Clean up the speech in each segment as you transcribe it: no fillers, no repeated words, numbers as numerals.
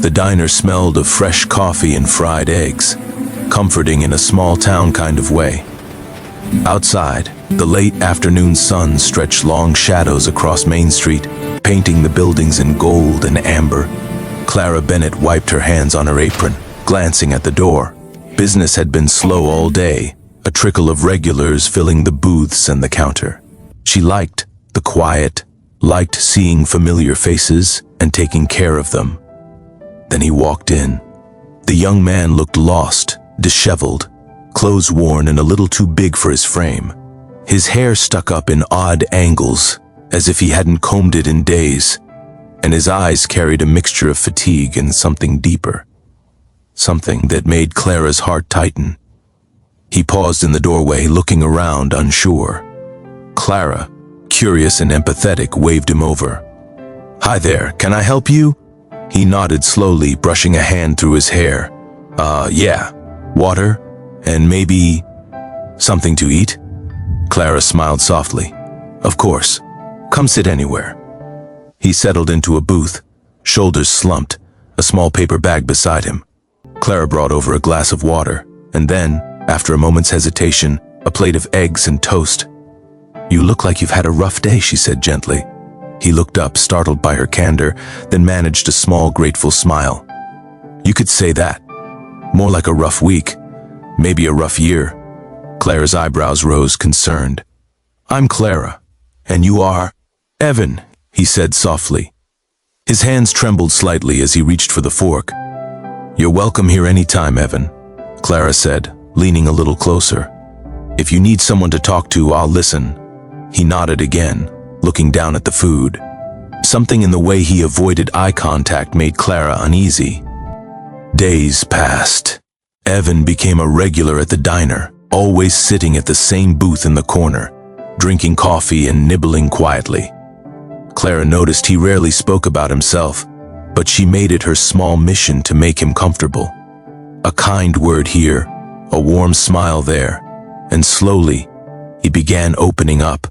The diner smelled of fresh coffee and fried eggs, comforting in a small town kind of way. Outside, the late afternoon sun stretched long shadows across Main Street, painting the buildings in gold and amber. Clara Bennett wiped her hands on her apron, glancing at the door. Business had been slow all day, a trickle of regulars filling the booths and the counter. She liked the quiet, liked seeing familiar faces and taking care of them. Then he walked in. The young man looked lost, disheveled, clothes worn and a little too big for his frame. His hair stuck up in odd angles, as if he hadn't combed it in days, and his eyes carried a mixture of fatigue and something deeper. Something that made Clara's heart tighten. He paused in the doorway, looking around, unsure. Clara, curious and empathetic, waved him over. "Hi there, can I help you?" He nodded slowly, brushing a hand through his hair. Yeah, water, and maybe something to eat?" Clara smiled softly. "Of course, come sit anywhere." He settled into a booth, shoulders slumped, a small paper bag beside him. Clara brought over a glass of water, and then, after a moment's hesitation, a plate of eggs and toast. "You look like you've had a rough day," she said gently. He looked up, startled by her candor, then managed a small, grateful smile. "You could say that. More like a rough week, maybe a rough year." Clara's eyebrows rose, concerned. "I'm Clara, and you are?" "Evan," he said softly. His hands trembled slightly as he reached for the fork. "You're welcome here anytime, Evan," Clara said, leaning a little closer. "If you need someone to talk to, I'll listen." He nodded again, looking down at the food. Something in the way he avoided eye contact made Clara uneasy. Days passed. Evan became a regular at the diner, always sitting at the same booth in the corner, drinking coffee and nibbling quietly. Clara noticed he rarely spoke about himself, but she made it her small mission to make him comfortable. A kind word here, a warm smile there, and slowly, he began opening up.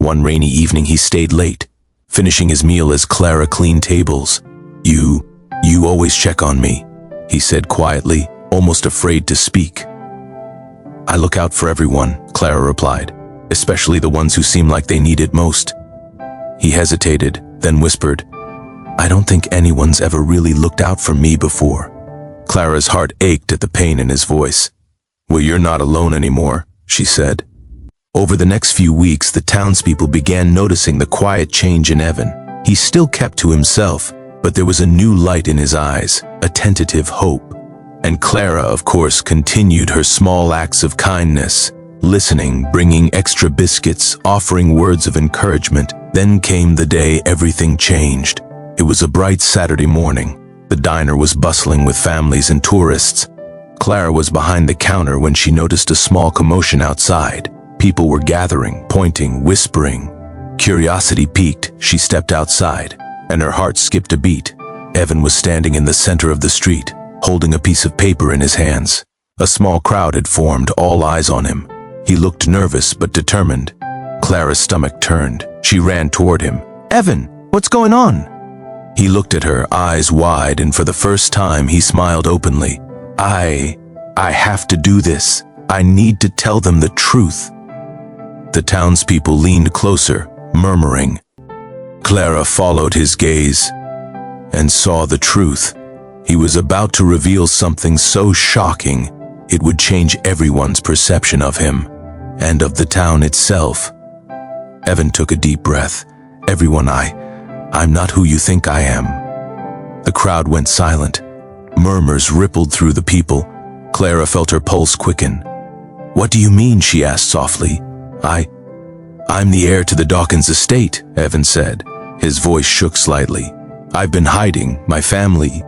One rainy evening he stayed late, finishing his meal as Clara cleaned tables. You always check on me," he said quietly, almost afraid to speak. "I look out for everyone," Clara replied, "especially the ones who seem like they need it most." He hesitated, then whispered, "I don't think anyone's ever really looked out for me before." Clara's heart ached at the pain in his voice. "Well, you're not alone anymore," she said. Over the next few weeks, the townspeople began noticing the quiet change in Evan. He still kept to himself, but there was a new light in his eyes, a tentative hope. And Clara, of course, continued her small acts of kindness, listening, bringing extra biscuits, offering words of encouragement. Then came the day everything changed. It was a bright Saturday morning. The diner was bustling with families and tourists. Clara was behind the counter when she noticed a small commotion outside. People were gathering, pointing, whispering. Curiosity piqued, she stepped outside, and her heart skipped a beat. Evan was standing in the center of the street, holding a piece of paper in his hands. A small crowd had formed, all eyes on him. He looked nervous but determined. Clara's stomach turned. She ran toward him. "Evan, what's going on?" He looked at her, eyes wide, and for the first time he smiled openly. I have to do this. I need to tell them the truth." The townspeople leaned closer, murmuring. Clara followed his gaze and saw the truth. He was about to reveal something so shocking it would change everyone's perception of him and of the town itself. Evan took a deep breath. "Everyone, I'm not who you think I am." The crowd went silent. Murmurs rippled through the people. Clara felt her pulse quicken. "What do you mean?" she asked softly. I'm the heir to the Dawkins estate," Evan said. His voice shook slightly. "I've been hiding, my family.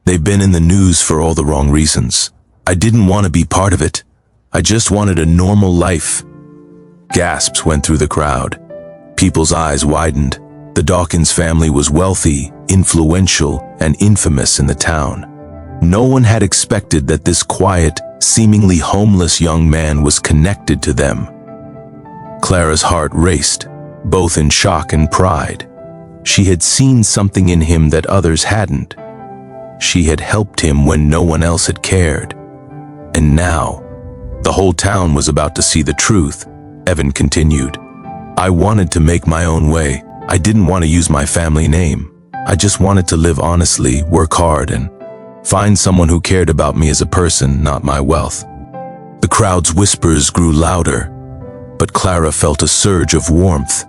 They've been in the news for all the wrong reasons. I didn't want to be part of it. I just wanted a normal life." Gasps went through the crowd. People's eyes widened. The Dawkins family was wealthy, influential, and infamous in the town. No one had expected that this quiet, seemingly homeless young man was connected to them. Clara's heart raced, both in shock and pride. She had seen something in him that others hadn't. she had helped him when no one else had cared. And now, the whole town was about to see the truth. Evan continued. I wanted to make my own way. I didn't want to use my family name. I just wanted to live honestly, work hard, and find someone who cared about me as a person, not my wealth. The crowd's whispers grew louder, but Clara felt a surge of warmth.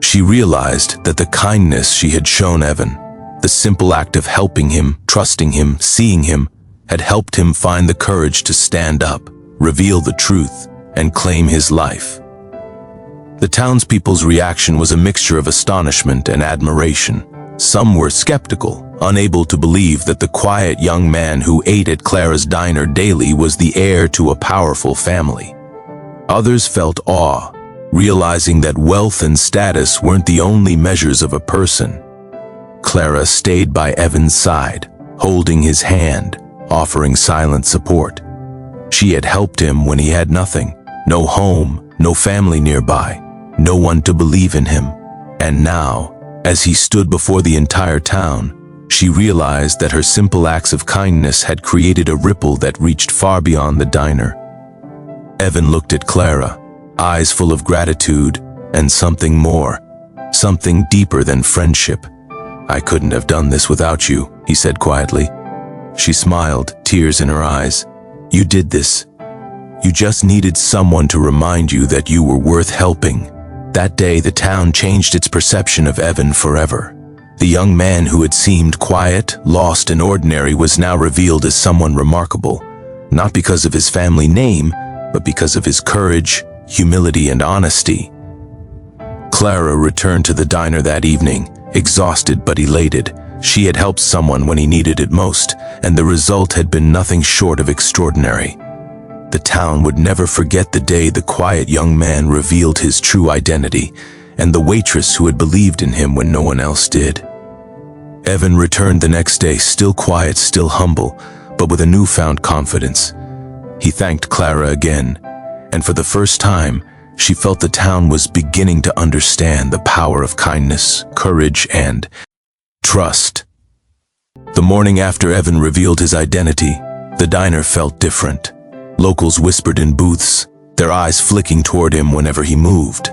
She realized that the kindness she had shown Evan, the simple act of helping him, trusting him, seeing him, had helped him find the courage to stand up, reveal the truth, and claim his life. The townspeople's reaction was a mixture of astonishment and admiration. Some were skeptical, unable to believe that the quiet young man who ate at Clara's diner daily was the heir to a powerful family. Others felt awe, realizing that wealth and status weren't the only measures of a person. Clara stayed by Evan's side, holding his hand, offering silent support. She had helped him when he had nothing, no home, no family nearby, no one to believe in him. And now, as he stood before the entire town, she realized that her simple acts of kindness had created a ripple that reached far beyond the diner. Evan looked at Clara, eyes full of gratitude and something more, something deeper than friendship. I couldn't have done this without you, he said quietly. She smiled, tears in her eyes. You did this. You just needed someone to remind you that you were worth helping. That day, the town changed its perception of Evan forever. The young man who had seemed quiet, lost, and ordinary was now revealed as someone remarkable, not because of his family name, but because of his courage, humility, and honesty. Clara returned to the diner that evening, exhausted but elated. She had helped someone when he needed it most, and the result had been nothing short of extraordinary. The town would never forget the day the quiet young man revealed his true identity, and the waitress who had believed in him when no one else did. Evan returned the next day, still quiet, still humble, but with a newfound confidence. He thanked Clara again, and for the first time, she felt the town was beginning to understand the power of kindness, courage, and trust. The morning after Evan revealed his identity, the diner felt different. Locals whispered in booths, their eyes flicking toward him whenever he moved.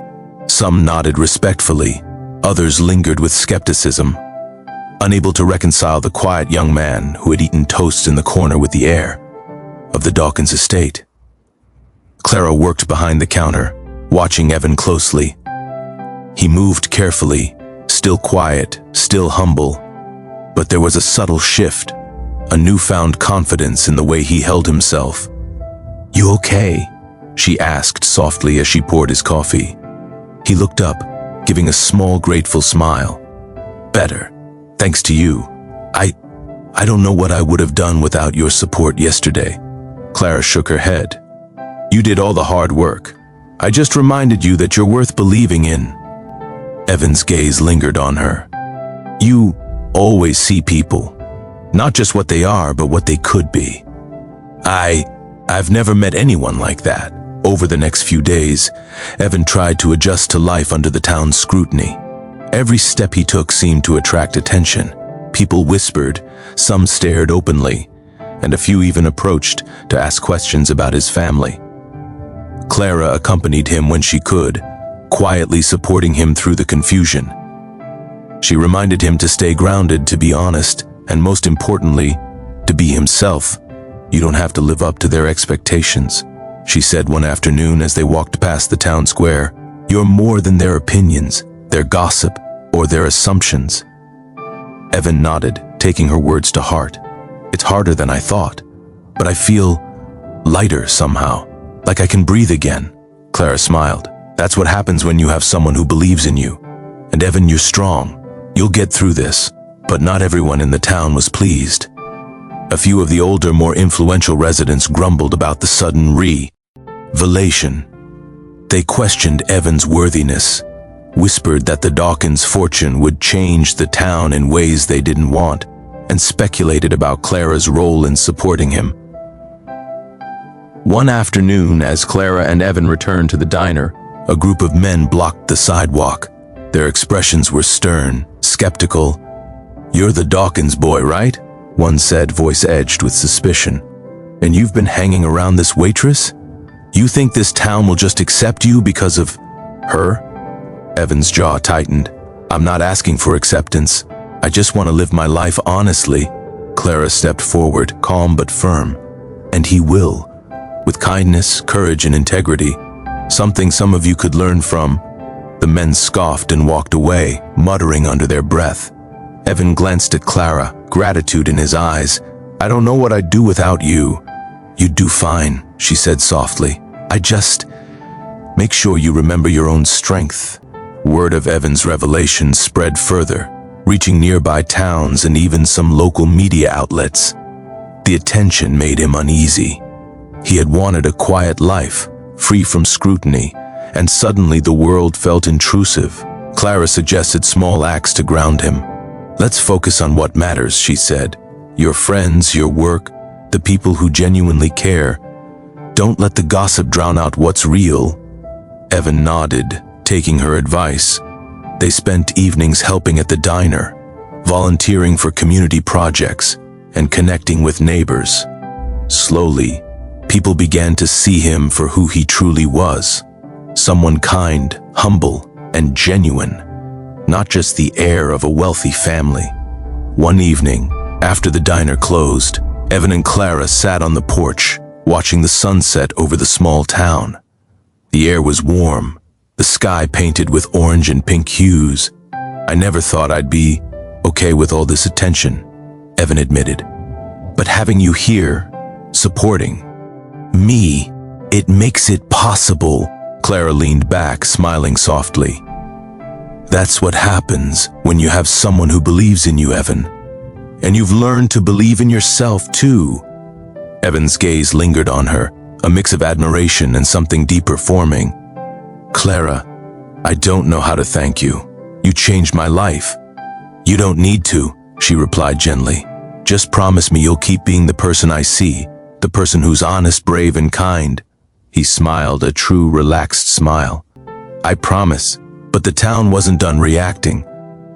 Some nodded respectfully, others lingered with skepticism, unable to reconcile the quiet young man who had eaten toast in the corner with the heir of the Dawkins estate. Clara worked behind the counter, watching Evan closely. He moved carefully, still quiet, still humble, but there was a subtle shift, a newfound confidence in the way he held himself. You okay? She asked softly as she poured his coffee. He looked up, giving a small, grateful smile. Better, thanks to you. I don't know what I would have done without your support yesterday. Clara shook her head. You did all the hard work. I just reminded you that you're worth believing in. Evan's gaze lingered on her. You always see people, not just what they are, but what they could be. I've never met anyone like that. Over the next few days, Evan tried to adjust to life under the town's scrutiny. Every step he took seemed to attract attention. People whispered, some stared openly, and a few even approached to ask questions about his family. Clara accompanied him when she could, quietly supporting him through the confusion. She reminded him to stay grounded, to be honest, and most importantly, to be himself. You don't have to live up to their expectations, she said one afternoon as they walked past the town square. You're more than their opinions, their gossip, or their assumptions. Evan nodded, taking her words to heart. It's harder than I thought, but I feel lighter somehow, like I can breathe again. Clara smiled. That's what happens when you have someone who believes in you. And Evan, you're strong. You'll get through this. But not everyone in the town was pleased. A few of the older, more influential residents grumbled about the sudden revelation. They questioned Evan's worthiness, whispered that the Dawkins fortune would change the town in ways they didn't want, and speculated about Clara's role in supporting him. One afternoon, as Clara and Evan returned to the diner, a group of men blocked the sidewalk. Their expressions were stern, skeptical. You're the Dawkins boy, right? one said, voice edged with suspicion. And you've been hanging around this waitress? You think this town will just accept you because of her? Evan's jaw tightened. I'm not asking for acceptance. I just want to live my life honestly. Clara stepped forward, calm but firm. And he will. With kindness, courage, and integrity. Something some of you could learn from. The men scoffed and walked away, muttering under their breath. Evan glanced at Clara, gratitude in his eyes. I don't know what I'd do without you. You'd do fine, she said softly. I just... make sure you remember your own strength. Word of Evan's revelation spread further, reaching nearby towns and even some local media outlets. The attention made him uneasy. He had wanted a quiet life, free from scrutiny, and suddenly the world felt intrusive. Clara suggested small acts to ground him. Let's focus on what matters, she said. Your friends, your work, the people who genuinely care. Don't let the gossip drown out what's real. Evan nodded, taking her advice. They spent evenings helping at the diner, volunteering for community projects, and connecting with neighbors. Slowly, people began to see him for who he truly was. Someone kind, humble, and genuine. Not just the heir of a wealthy family. One evening, after the diner closed, Evan and Clara sat on the porch, watching the sunset over the small town. The air was warm, the sky painted with orange and pink hues. I never thought I'd be okay with all this attention, Evan admitted. But having you here, supporting me, it makes it possible. Clara leaned back, smiling softly. That's what happens when you have someone who believes in you, Evan. And you've learned to believe in yourself, too. Evan's gaze lingered on her, a mix of admiration and something deeper forming. Clara, I don't know how to thank you. You changed my life. You don't need to, she replied gently. Just promise me you'll keep being the person I see, the person who's honest, brave, and kind. He smiled, a true, relaxed smile. I promise. But the town wasn't done reacting.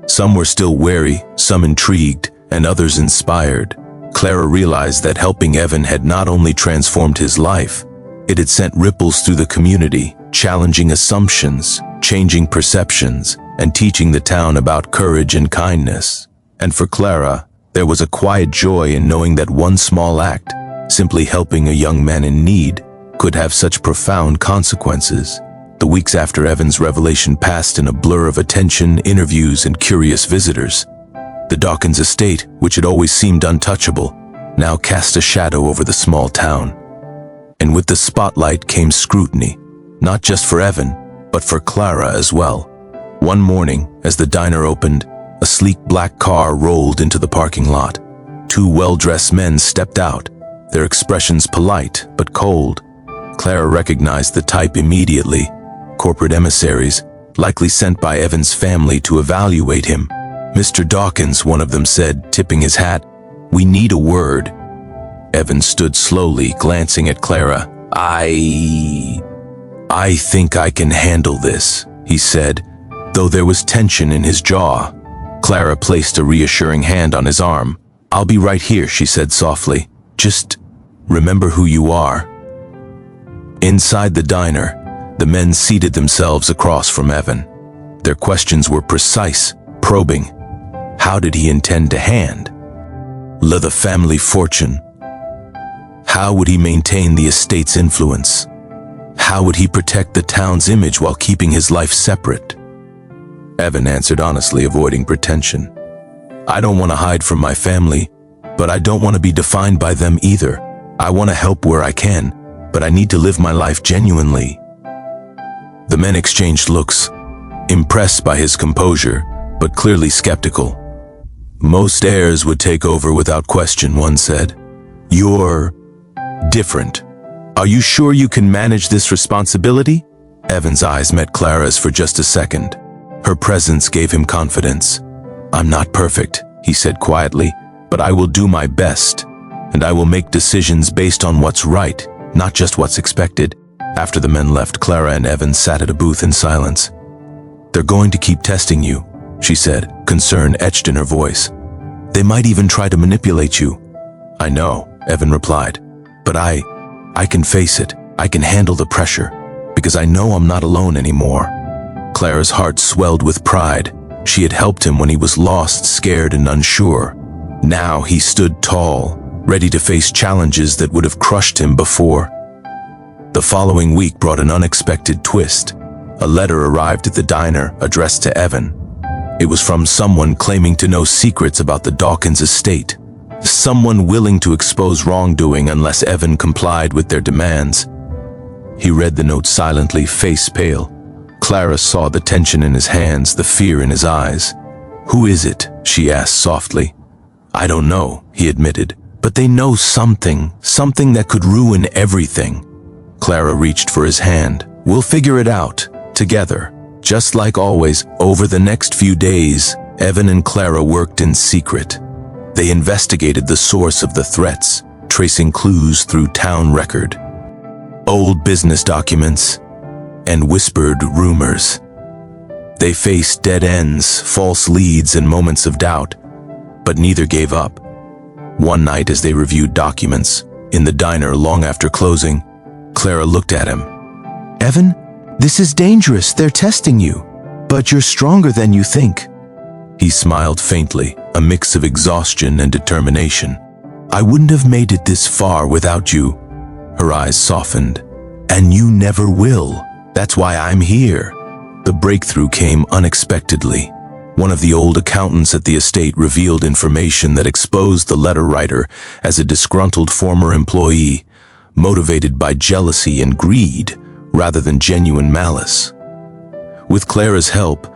Some were still wary, some intrigued, and others inspired. Clara realized that helping Evan had not only transformed his life, it had sent ripples through the community, challenging assumptions, changing perceptions, and teaching the town about courage and kindness. And for Clara, there was a quiet joy in knowing that one small act, simply helping a young man in need, could have such profound consequences. The weeks after Evan's revelation passed in a blur of attention, interviews, and curious visitors. The Dawkins estate, which had always seemed untouchable, now cast a shadow over the small town. And with the spotlight came scrutiny, not just for Evan, but for Clara as well. One morning, as the diner opened, a sleek black car rolled into the parking lot. Two well-dressed men stepped out, their expressions polite but cold. Clara recognized the type immediately. Corporate emissaries, likely sent by Evan's family to evaluate him. Mr. Dawkins, one of them said, tipping his hat. We need a word. Evan stood slowly, glancing at Clara. I think I can handle this, he said, though there was tension in his jaw. Clara placed a reassuring hand on his arm. I'll be right here, she said softly. Just remember who you are. Inside the diner, the men seated themselves across from Evan. Their questions were precise, probing. How did he intend to hand the family fortune? How would he maintain the estate's influence? How would he protect the town's image while keeping his life separate? Evan answered honestly, avoiding pretension. I don't want to hide from my family, but I don't want to be defined by them either. I want to help where I can, but I need to live my life genuinely. The men exchanged looks, impressed by his composure, but clearly skeptical. Most heirs would take over without question, one said. You're different. Are you sure you can manage this responsibility? Evan's eyes met Clara's for just a second. Her presence gave him confidence. I'm not perfect, he said quietly, but I will do my best, and I will make decisions based on what's right, not just what's expected. After the men left, Clara and Evan sat at a booth in silence. They're going to keep testing you, she said, concern etched in her voice. They might even try to manipulate you." "I know," Evan replied, "but I can face it. I can handle the pressure, because I know I'm not alone anymore." Clara's heart swelled with pride. She had helped him when he was lost, scared, and unsure. Now he stood tall, ready to face challenges that would have crushed him before. The following week brought an unexpected twist. A letter arrived at the diner addressed to Evan. It was from someone claiming to know secrets about the Dawkins estate. Someone willing to expose wrongdoing unless Evan complied with their demands. He read the note silently, face pale. Clara saw the tension in his hands, the fear in his eyes. "Who is it?" she asked softly. "I don't know," he admitted, "but they know something that could ruin everything." Clara reached for his hand. "We'll figure it out, together." Just like always, over the next few days, Evan and Clara worked in secret. They investigated the source of the threats, tracing clues through town record, old business documents, and whispered rumors. They faced dead ends, false leads, and moments of doubt, but neither gave up. One night as they reviewed documents, in the diner long after closing, Clara looked at him. "Evan, this is dangerous. They're testing you, but you're stronger than you think." He smiled faintly, a mix of exhaustion and determination. "I wouldn't have made it this far without you." Her eyes softened. "And you never will. That's why I'm here." The breakthrough came unexpectedly. One of the old accountants at the estate revealed information that exposed the letter writer as a disgruntled former employee, motivated by jealousy and greed rather than genuine malice. With Clara's help,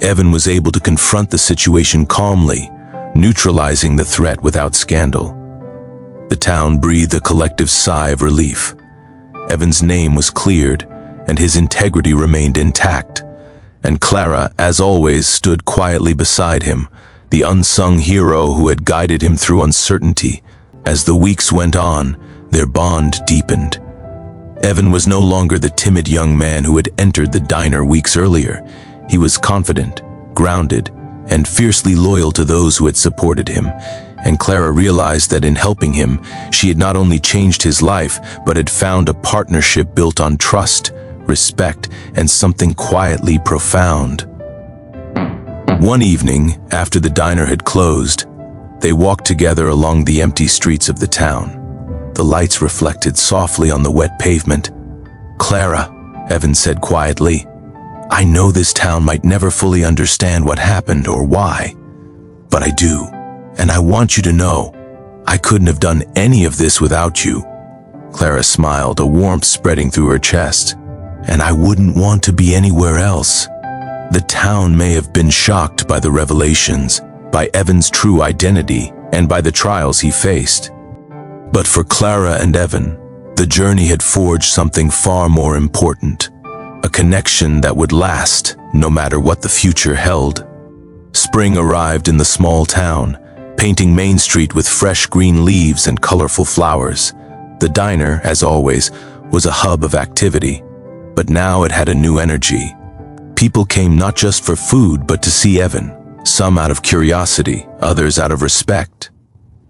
Evan was able to confront the situation calmly, neutralizing the threat without scandal. The town breathed a collective sigh of relief. Evan's name was cleared, and his integrity remained intact. And Clara, as always, stood quietly beside him, the unsung hero who had guided him through uncertainty. As the weeks went on, their bond deepened. Evan was no longer the timid young man who had entered the diner weeks earlier. He was confident, grounded, and fiercely loyal to those who had supported him. And Clara realized that in helping him, she had not only changed his life, but had found a partnership built on trust, respect, and something quietly profound. One evening, after the diner had closed, they walked together along the empty streets of the town. The lights reflected softly on the wet pavement. "Clara," Evan said quietly, "I know this town might never fully understand what happened or why, but I do, and I want you to know, I couldn't have done any of this without you." Clara smiled, a warmth spreading through her chest. "And I wouldn't want to be anywhere else." The town may have been shocked by the revelations, by Evan's true identity, and by the trials he faced. But for Clara and Evan, the journey had forged something far more important, a connection that would last no matter what the future held. Spring arrived in the small town, painting Main Street with fresh green leaves and colorful flowers. The diner, as always, was a hub of activity, but now it had a new energy. People came not just for food, but to see Evan, some out of curiosity, others out of respect.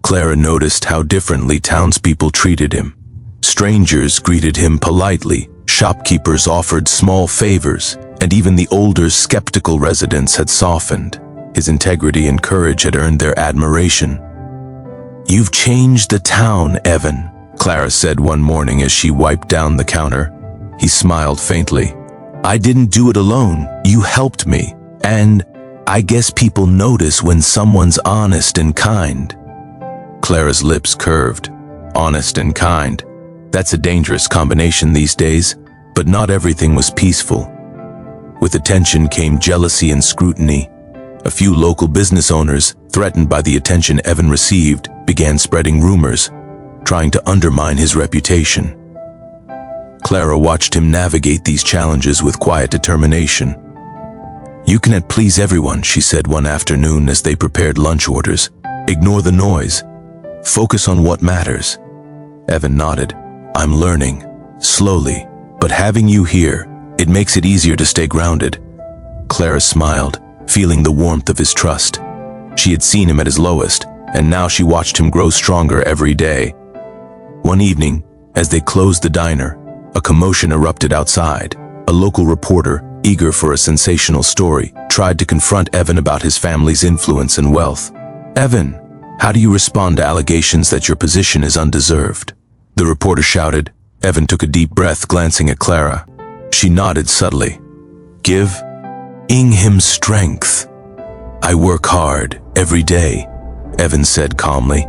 Clara noticed how differently townspeople treated him. Strangers greeted him politely, shopkeepers offered small favors, and even the older, skeptical residents had softened. His integrity and courage had earned their admiration. "You've changed the town, Evan," Clara said one morning as she wiped down the counter. He smiled faintly. "I didn't do it alone. You helped me. And I guess people notice when someone's honest and kind." Clara's lips curved. Honest and kind. That's a dangerous combination these days, but not everything was peaceful. With attention came jealousy and scrutiny. A few local business owners, threatened by the attention Evan received, began spreading rumors, trying to undermine his reputation. Clara watched him navigate these challenges with quiet determination. "You can't please everyone," she said one afternoon as they prepared lunch orders. "Ignore the noise. Focus on what matters." Evan nodded. "I'm learning, slowly, but having you here, it makes it easier to stay grounded." Clara smiled, feeling the warmth of his trust. She had seen him at his lowest, and now she watched him grow stronger every day. One evening, as they closed the diner, a commotion erupted outside. A local reporter, eager for a sensational story, tried to confront Evan about his family's influence and wealth. "Evan, how do you respond to allegations that your position is undeserved?" the reporter shouted. Evan took a deep breath, glancing at Clara. She nodded subtly. "Giving him strength. I work hard every day," Evan said calmly.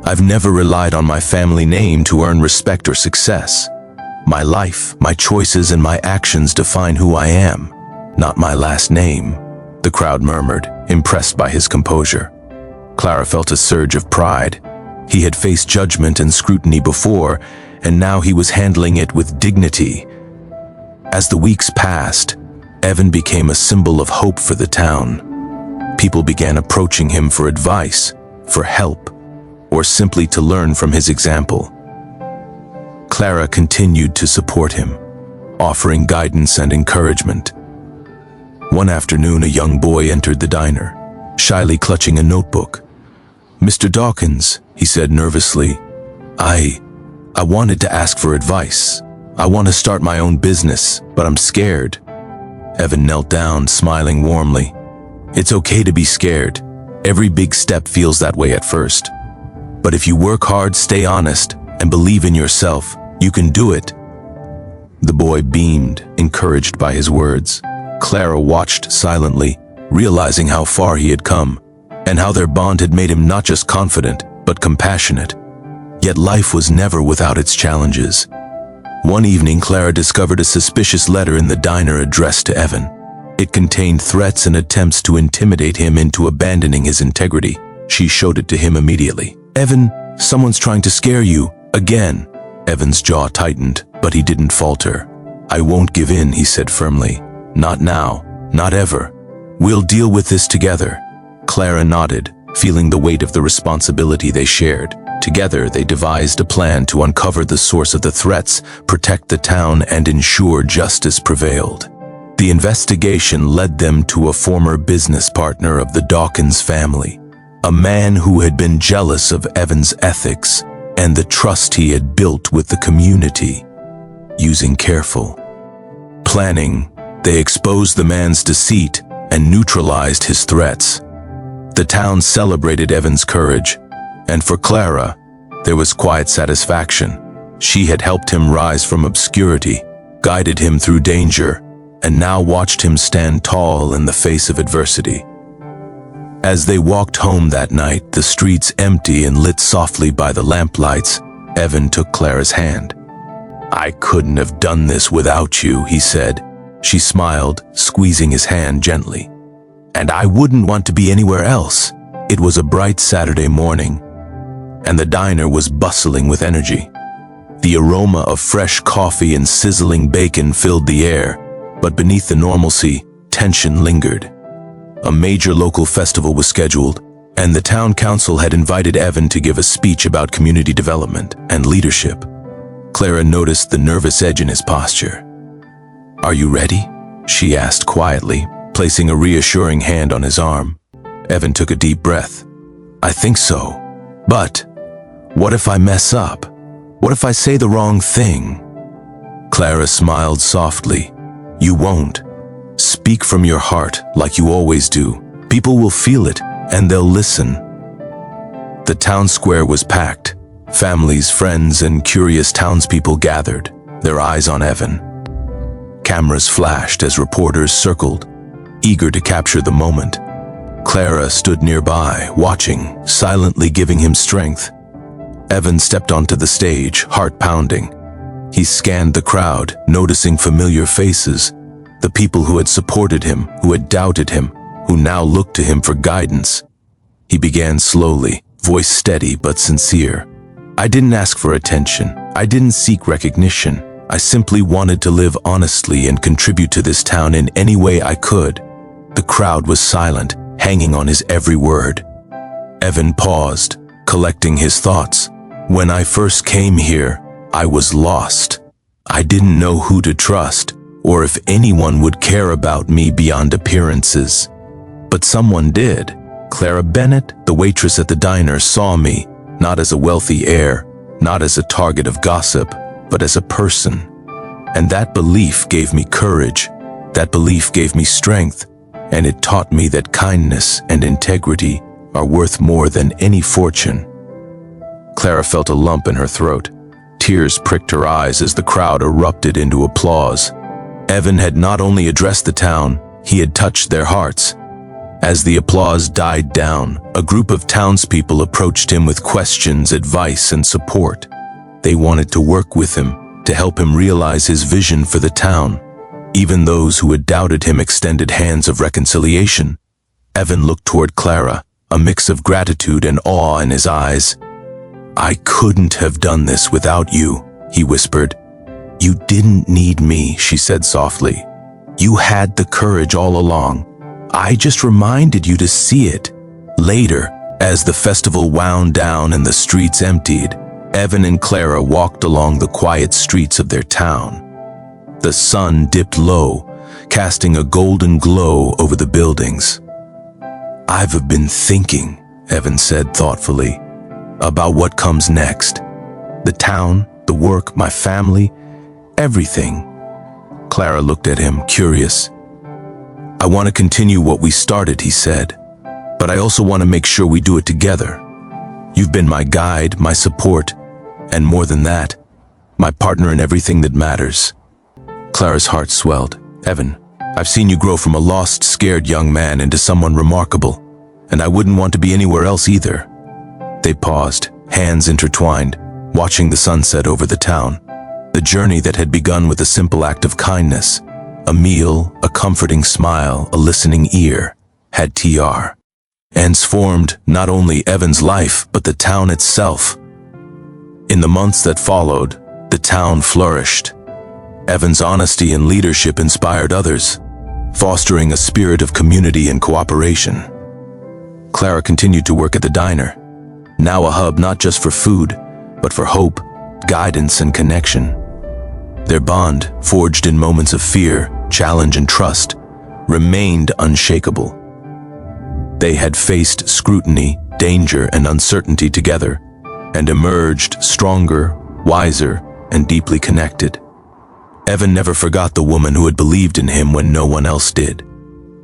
"I've never relied on my family name to earn respect or success. My life, my choices, and my actions define who I am, not my last name," the crowd murmured, impressed by his composure. Clara felt a surge of pride. He had faced judgment and scrutiny before, and now he was handling it with dignity. As the weeks passed, Evan became a symbol of hope for the town. People began approaching him for advice, for help, or simply to learn from his example. Clara continued to support him, offering guidance and encouragement. One afternoon, a young boy entered the diner, shyly clutching a notebook. "Mr. Dawkins," he said nervously, I wanted to ask for advice. I want to start my own business, but I'm scared." Evan knelt down, smiling warmly. "It's okay to be scared. Every big step feels that way at first. But if you work hard, stay honest, and believe in yourself, you can do it." The boy beamed, encouraged by his words. Clara watched silently, realizing how far he had come, and how their bond had made him not just confident, but compassionate. Yet life was never without its challenges. One evening, Clara discovered a suspicious letter in the diner addressed to Evan. It contained threats and attempts to intimidate him into abandoning his integrity. She showed it to him immediately. "Evan, someone's trying to scare you, again." Evan's jaw tightened, but he didn't falter. "I won't give in," he said firmly. "Not now, not ever. We'll deal with this together." Clara nodded, feeling the weight of the responsibility they shared. Together, they devised a plan to uncover the source of the threats, protect the town, and ensure justice prevailed. The investigation led them to a former business partner of the Dawkins family, a man who had been jealous of Evan's ethics and the trust he had built with the community. Using careful planning, they exposed the man's deceit and neutralized his threats. The town celebrated Evan's courage, and for Clara, there was quiet satisfaction. She had helped him rise from obscurity, guided him through danger, and now watched him stand tall in the face of adversity. As they walked home that night, the streets empty and lit softly by the lamplights, Evan took Clara's hand. "I couldn't have done this without you," he said. She smiled, squeezing his hand gently. "And I wouldn't want to be anywhere else." It was a bright Saturday morning, and the diner was bustling with energy. The aroma of fresh coffee and sizzling bacon filled the air, but beneath the normalcy, tension lingered. A major local festival was scheduled, and the town council had invited Evan to give a speech about community development and leadership. Clara noticed the nervous edge in his posture. "Are you ready?" she asked quietly, placing a reassuring hand on his arm. Evan took a deep breath. "I think so. But what if I mess up? What if I say the wrong thing?" Clara smiled softly. "You won't. Speak from your heart like you always do. People will feel it, and they'll listen." The town square was packed. Families, friends, and curious townspeople gathered, their eyes on Evan. Cameras flashed as reporters circled, eager to capture the moment. Clara stood nearby, watching, silently giving him strength. Evan stepped onto the stage, heart pounding. He scanned the crowd, noticing familiar faces, the people who had supported him, who had doubted him, who now looked to him for guidance. He began slowly, voice steady but sincere. "I didn't ask for attention. I didn't seek recognition. I simply wanted to live honestly and contribute to this town in any way I could." The crowd was silent, hanging on his every word. Evan paused, collecting his thoughts. "When I first came here, I was lost. I didn't know who to trust, or if anyone would care about me beyond appearances. But someone did. Clara Bennett, the waitress at the diner, saw me, not as a wealthy heir, not as a target of gossip, but as a person. And that belief gave me courage, that belief gave me strength, and it taught me that kindness and integrity are worth more than any fortune. Clara felt a lump in her throat. Tears pricked her eyes as the crowd erupted into applause. Evan had not only addressed the town, he had touched their hearts. As the applause died down, a group of townspeople approached him with questions, advice, and support. They wanted to work with him, to help him realize his vision for the town. Even those who had doubted him extended hands of reconciliation. Evan looked toward Clara, a mix of gratitude and awe in his eyes. "I couldn't have done this without you," he whispered. "You didn't need me," she said softly. "You had the courage all along. I just reminded you to see it." Later, as the festival wound down and the streets emptied, Evan and Clara walked along the quiet streets of their town. The sun dipped low, casting a golden glow over the buildings. "I've been thinking," Evan said thoughtfully, "about what comes next. The town, the work, my family, everything." Clara looked at him, curious. "I want to continue what we started," he said, "but I also want to make sure we do it together. You've been my guide, my support, and more than that, my partner in everything that matters." Clara's heart swelled. "Evan, I've seen you grow from a lost, scared young man into someone remarkable, and I wouldn't want to be anywhere else either." They paused, hands intertwined, watching the sunset over the town. The journey that had begun with a simple act of kindness, a meal, a comforting smile, a listening ear, had transformed not only Evan's life, but the town itself. In the months that followed, the town flourished. Evan's honesty and leadership inspired others, fostering a spirit of community and cooperation. Clara continued to work at the diner, now a hub not just for food, but for hope, guidance, and connection. Their bond, forged in moments of fear, challenge, and trust, remained unshakable. They had faced scrutiny, danger, and uncertainty together, and emerged stronger, wiser, and deeply connected. Evan never forgot the woman who had believed in him when no one else did.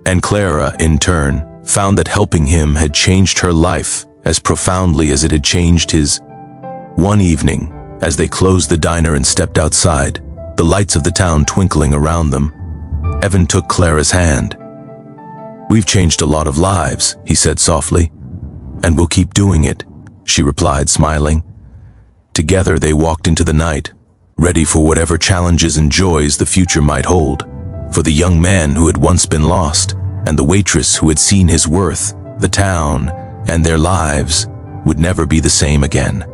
And Clara, in turn, found that helping him had changed her life as profoundly as it had changed his. One evening, as they closed the diner and stepped outside, the lights of the town twinkling around them, Evan took Clara's hand. "We've changed a lot of lives," he said softly. "And we'll keep doing it," she replied, smiling. Together they walked into the night, ready for whatever challenges and joys the future might hold. For the young man who had once been lost, and the waitress who had seen his worth, the town, and their lives would never be the same again.